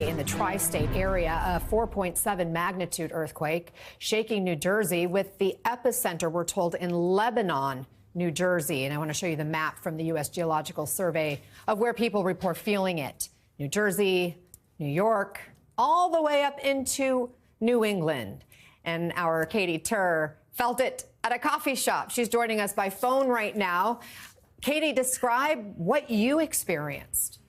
In the tri-state area, a 4.7 magnitude earthquake shaking New Jersey, with the epicenter, we're told, in Lebanon, New Jersey. And I want to show you the map from the U.S. Geological Survey of where people report feeling it. New Jersey, New York, all the way up into New England. And our Katie Tur felt it at a coffee shop. She's joining us by phone right now. Katie, describe what you experienced.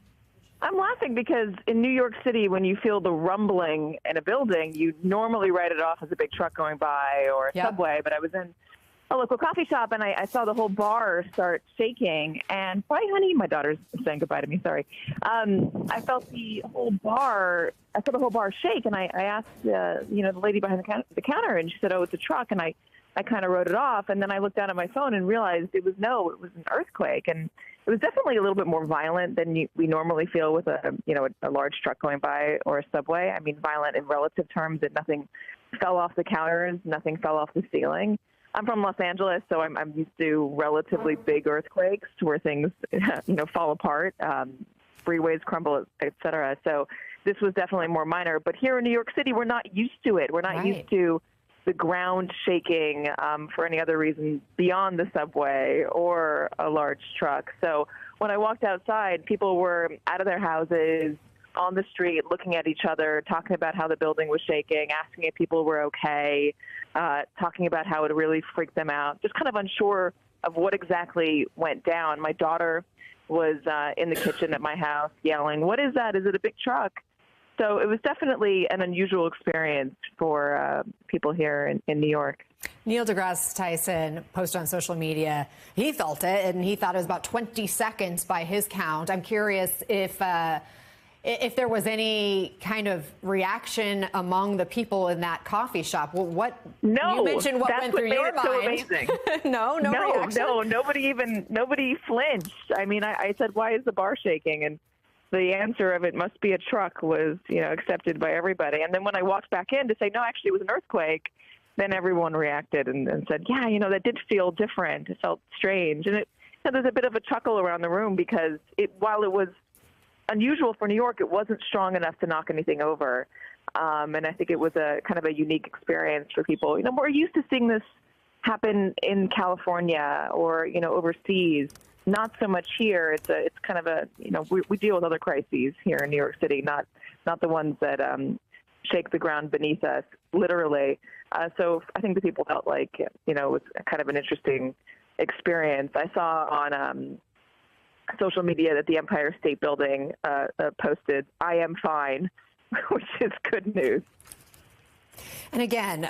I'm laughing because in New York City, when you feel the rumbling in a building, you normally write it off as a big truck going by or a subway. But I was in a local coffee shop and I saw the whole bar start shaking. And bye, honey, my daughter's saying goodbye to me. Sorry. I felt the whole bar. I saw the whole bar shake, and I asked, the lady behind the counter, and she said, "Oh, it's a truck." And I kind of wrote it off, and then I looked down at my phone and realized it was an earthquake, and it was definitely a little bit more violent than we normally feel with a large truck going by or a subway. I mean, violent in relative terms, that nothing fell off the counters, nothing fell off the ceiling. I'm from Los Angeles, so I'm used to relatively big earthquakes where things fall apart, freeways crumble, et cetera. So this was definitely more minor. But here in New York City, we're not used to it. We're not used to the ground shaking for any other reason beyond the subway or a large truck. So when I walked outside, people were out of their houses, on the street, looking at each other, talking about how the building was shaking, asking if people were okay, talking about how it really freaked them out, just kind of unsure of what exactly went down. My daughter was in the kitchen at my house yelling, "What is that? Is it a big truck?" So it was definitely an unusual experience for people here in New York. Neil deGrasse Tyson posted on social media he felt it, and he thought it was about 20 seconds by his count. I'm curious if there was any kind of reaction among the people in that coffee shop. Well, No, you mentioned what went through your mind. So amazing. No reaction? No, nobody flinched. I mean, I said, "Why is the bar shaking?" And the answer of "it must be a truck" was, accepted by everybody. And then when I walked back in to say, "No, actually, it was an earthquake," then everyone reacted and said, "Yeah, that did feel different. It felt strange." And there's a bit of a chuckle around the room because while it was unusual for New York, it wasn't strong enough to knock anything over. And I think it was a kind of a unique experience for people. We're used to seeing this happen in California or, overseas. Not so much here. It's kind of we deal with other crises here in New York City, not the ones that shake the ground beneath us, literally. So I think the people felt like, it was kind of an interesting experience. I saw on social media that the Empire State Building posted, "I am fine," which is good news. And again,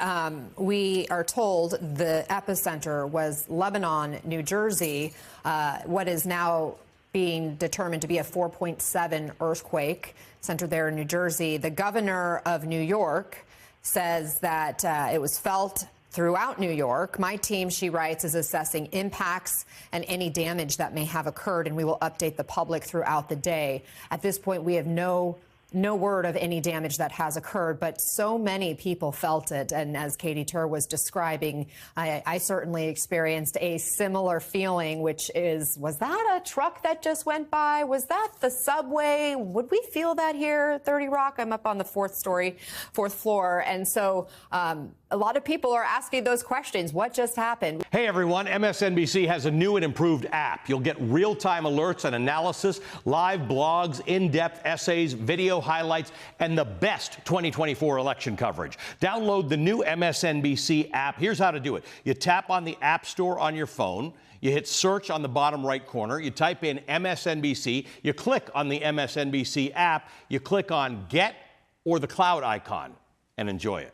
we are told the epicenter was Lebanon, New Jersey, what is now being determined to be a 4.7 earthquake centered there in New Jersey. The governor of New York says that it was felt throughout New York. My team, she writes, is assessing impacts and any damage that may have occurred, and we will update the public throughout the day. At this point, we have no word of any damage that has occurred, but so many people felt it. And as Katie Tur was describing, I certainly experienced a similar feeling, which is, was that a truck that just went by? Was that the subway? Would we feel that here at 30 Rock? I'm up on the fourth floor. And so a lot of people are asking those questions. What just happened? Hey, everyone. MSNBC has a new and improved app. You'll get real-time alerts and analysis, live blogs, in-depth essays, video highlights, and the best 2024 election coverage. Download the new MSNBC app. Here's how to do it. You tap on the App Store on your phone. You hit search on the bottom right corner. You type in MSNBC. You click on the MSNBC app. You click on Get or the cloud icon and enjoy it.